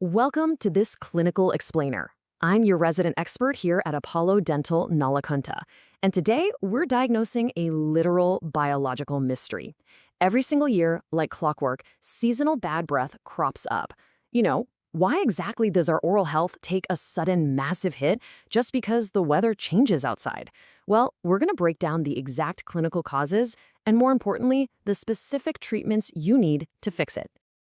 Welcome to this Clinical Explainer. I'm your resident expert here at Apollo Dental Nallakunta, and today we're diagnosing a literal biological mystery. Every single year, like clockwork, seasonal bad breath crops up. Why exactly does our oral health take a sudden massive hit just because the weather changes outside? Well, we're going to break down the exact clinical causes and, more importantly, the specific treatments you need to fix it.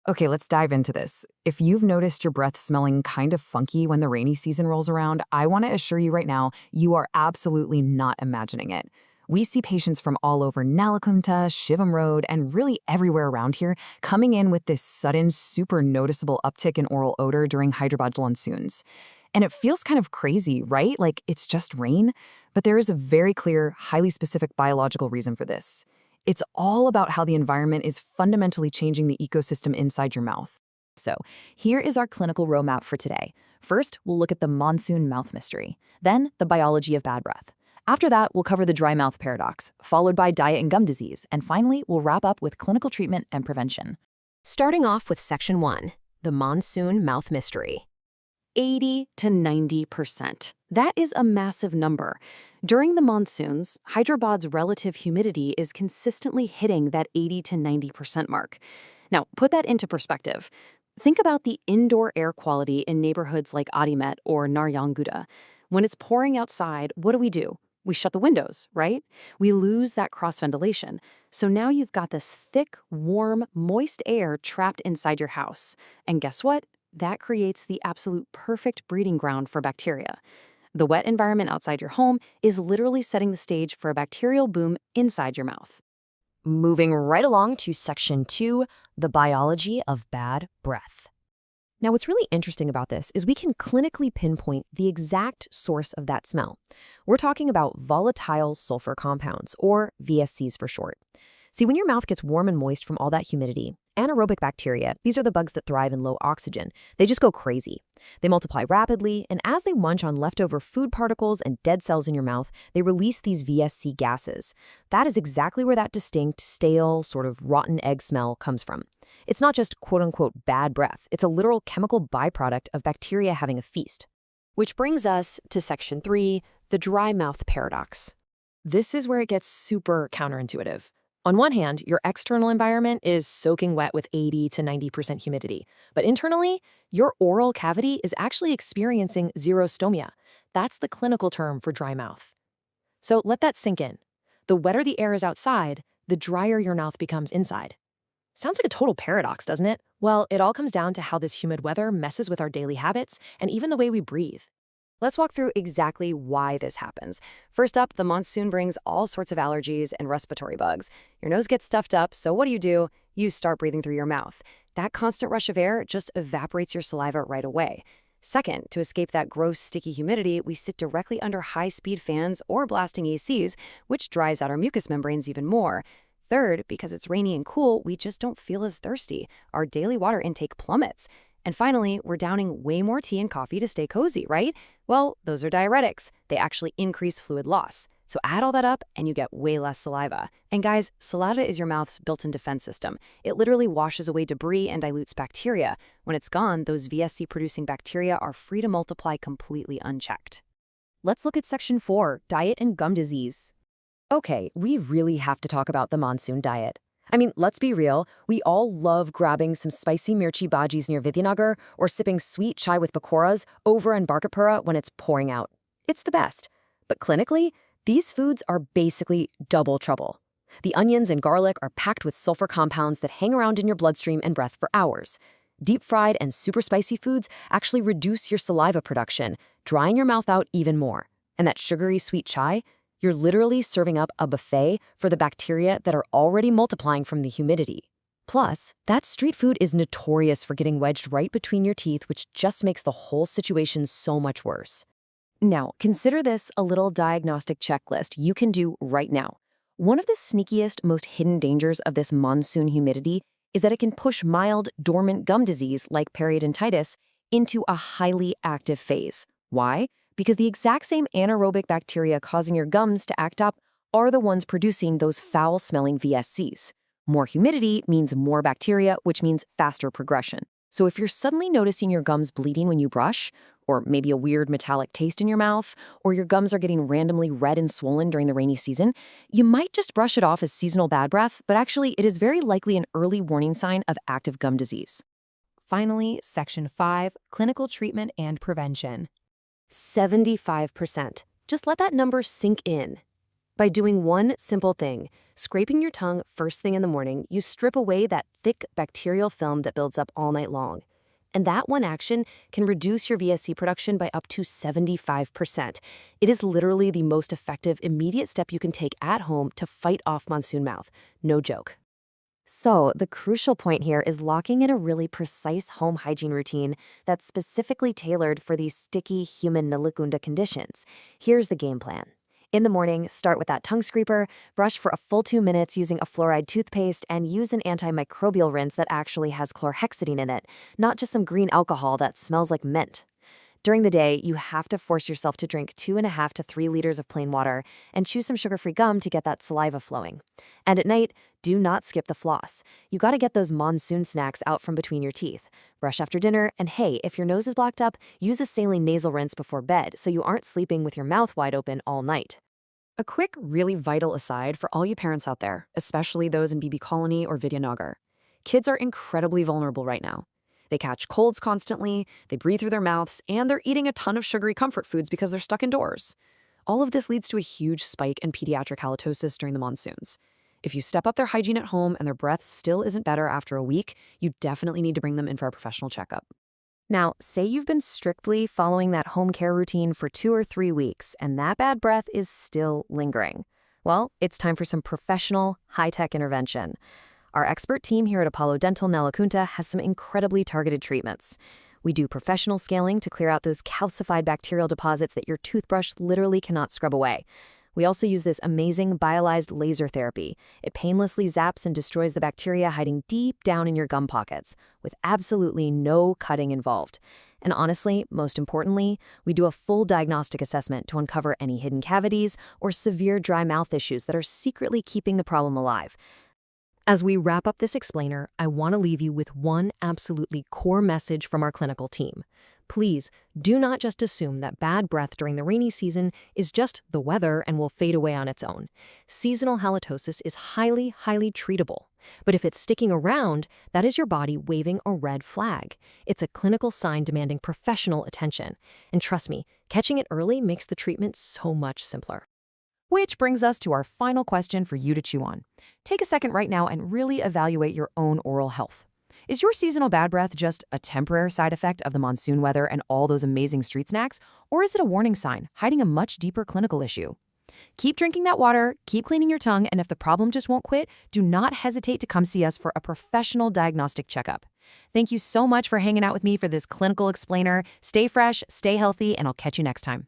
Okay, let's dive into this. If you've noticed your breath smelling kind of funky when the rainy season rolls around, I want to assure you right now, you are absolutely not imagining it. We see patients from all over Nallakunta, Shivam Road, and really everywhere around here coming in with this sudden, super noticeable uptick in oral odor during Hyderabad monsoons. And it feels kind of crazy, right? Like it's just rain? But there is a very clear, highly specific biological reason for this. It's all about how the environment is fundamentally changing the ecosystem inside your mouth. So, here is our clinical roadmap for today. First, we'll look at the monsoon mouth mystery, then the biology of bad breath. After that, we'll cover the dry mouth paradox, followed by diet and gum disease, and finally, we'll wrap up with clinical treatment and prevention. Starting off with Section 1, the monsoon mouth mystery. 80 to 90%. That is a massive number. During the monsoons, Hyderabad's relative humidity is consistently hitting that 80 to 90% mark. Now, put that into perspective. Think about the indoor air quality in neighborhoods like Adimet or Narayanguda. When it's pouring outside, what do? We shut the windows, right? We lose that cross-ventilation. So now you've got this thick, warm, moist air trapped inside your house. And guess what? That creates the absolute perfect breeding ground for bacteria. The wet environment outside your home is literally setting the stage for a bacterial boom inside your mouth. Moving right along to Section 2, the biology of bad breath. Now, what's really interesting about this is we can clinically pinpoint the exact source of that smell. We're talking about volatile sulfur compounds, or VSCs for short. See, when your mouth gets warm and moist from all that humidity, anaerobic bacteria, these are the bugs that thrive in low oxygen, they just go crazy. They multiply rapidly, and as they munch on leftover food particles and dead cells in your mouth, they release these VSC gases. That is exactly where that distinct, stale, sort of rotten egg smell comes from. It's not just quote-unquote bad breath, it's a literal chemical byproduct of bacteria having a feast. Which brings us to Section 3, the dry mouth paradox. This is where it gets super counterintuitive. On one hand, your external environment is soaking wet with 80 to 90% humidity, but internally, your oral cavity is actually experiencing xerostomia. That's the clinical term for dry mouth. So let that sink in. The wetter the air is outside, the drier your mouth becomes inside. Sounds like a total paradox, doesn't it? Well, it all comes down to how this humid weather messes with our daily habits and even the way we breathe. Let's walk through exactly why this happens. First up, the monsoon brings all sorts of allergies and respiratory bugs. Your nose gets stuffed up, so what do? You start breathing through your mouth. That constant rush of air just evaporates your saliva right away. Second, to escape that gross, sticky humidity, we sit directly under high-speed fans or blasting ACs, which dries out our mucous membranes even more. Third, because it's rainy and cool, we just don't feel as thirsty. Our daily water intake plummets. And finally, we're downing way more tea and coffee to stay cozy, right? Well, those are diuretics. They actually increase fluid loss. So add all that up and you get way less saliva. And guys, saliva is your mouth's built-in defense system. It literally washes away debris and dilutes bacteria. When it's gone, those VSC-producing bacteria are free to multiply completely unchecked. Let's look at Section 4, diet and gum disease. Okay, we really have to talk about the monsoon diet. I mean, let's be real, we all love grabbing some spicy mirchi bhajis near Vidyanagar or sipping sweet chai with pakoras over in Barkatpura when it's pouring out. It's the best. But clinically, these foods are basically double trouble. The onions and garlic are packed with sulfur compounds that hang around in your bloodstream and breath for hours. Deep-fried and super spicy foods actually reduce your saliva production, drying your mouth out even more. And that sugary sweet chai? You're literally serving up a buffet for the bacteria that are already multiplying from the humidity. Plus, that street food is notorious for getting wedged right between your teeth, which just makes the whole situation so much worse. Now, consider this a little diagnostic checklist you can do right now. One of the sneakiest, most hidden dangers of this monsoon humidity is that it can push mild, dormant gum disease like periodontitis into a highly active phase. Why? Because the exact same anaerobic bacteria causing your gums to act up are the ones producing those foul-smelling VSCs. More humidity means more bacteria, which means faster progression. So if you're suddenly noticing your gums bleeding when you brush, or maybe a weird metallic taste in your mouth, or your gums are getting randomly red and swollen during the rainy season, you might just brush it off as seasonal bad breath, but actually it is very likely an early warning sign of active gum disease. Finally, Section 5, Clinical Treatment and Prevention. 75%. Just let that number sink in. By doing one simple thing, scraping your tongue first thing in the morning, you strip away that thick bacterial film that builds up all night long. And that one action can reduce your VSC production by up to 75%. It is literally the most effective, immediate step you can take at home to fight off monsoon mouth. No joke. So, the crucial point here is locking in a really precise home hygiene routine that's specifically tailored for these sticky human Nallakunta conditions. Here's the game plan. In the morning, start with that tongue scraper, brush for a full 2 minutes using a fluoride toothpaste, and use an antimicrobial rinse that actually has chlorhexidine in it, not just some green alcohol that smells like mint. During the day, you have to force yourself to drink 2.5 to 3 liters of plain water and chew some sugar-free gum to get that saliva flowing. And at night, do not skip the floss. You gotta get those monsoon snacks out from between your teeth. Brush after dinner, and hey, if your nose is blocked up, use a saline nasal rinse before bed so you aren't sleeping with your mouth wide open all night. A quick, really vital aside for all you parents out there, especially those in BB Colony or Vidyanagar. Kids are incredibly vulnerable right now. They catch colds constantly, they breathe through their mouths, and they're eating a ton of sugary comfort foods because they're stuck indoors. All of this leads to a huge spike in pediatric halitosis during the monsoons. If you step up their hygiene at home and their breath still isn't better after a week, you definitely need to bring them in for a professional checkup. Now, say you've been strictly following that home care routine for 2 or 3 weeks, and that bad breath is still lingering. Well, it's time for some professional, high-tech intervention. Our expert team here at Apollo Dental Nallakunta has some incredibly targeted treatments. We do professional scaling to clear out those calcified bacterial deposits that your toothbrush literally cannot scrub away. We also use this amazing biolized laser therapy. It painlessly zaps and destroys the bacteria hiding deep down in your gum pockets, with absolutely no cutting involved. And honestly, most importantly, we do a full diagnostic assessment to uncover any hidden cavities or severe dry mouth issues that are secretly keeping the problem alive. As we wrap up this explainer, I want to leave you with one absolutely core message from our clinical team. Please do not just assume that bad breath during the rainy season is just the weather and will fade away on its own. Seasonal halitosis is highly, highly treatable. But if it's sticking around, that is your body waving a red flag. It's a clinical sign demanding professional attention. And trust me, catching it early makes the treatment so much simpler. Which brings us to our final question for you to chew on. Take a second right now and really evaluate your own oral health. Is your seasonal bad breath just a temporary side effect of the monsoon weather and all those amazing street snacks? Or is it a warning sign, hiding a much deeper clinical issue? Keep drinking that water, keep cleaning your tongue, and if the problem just won't quit, do not hesitate to come see us for a professional diagnostic checkup. Thank you so much for hanging out with me for this clinical explainer. Stay fresh, stay healthy, and I'll catch you next time.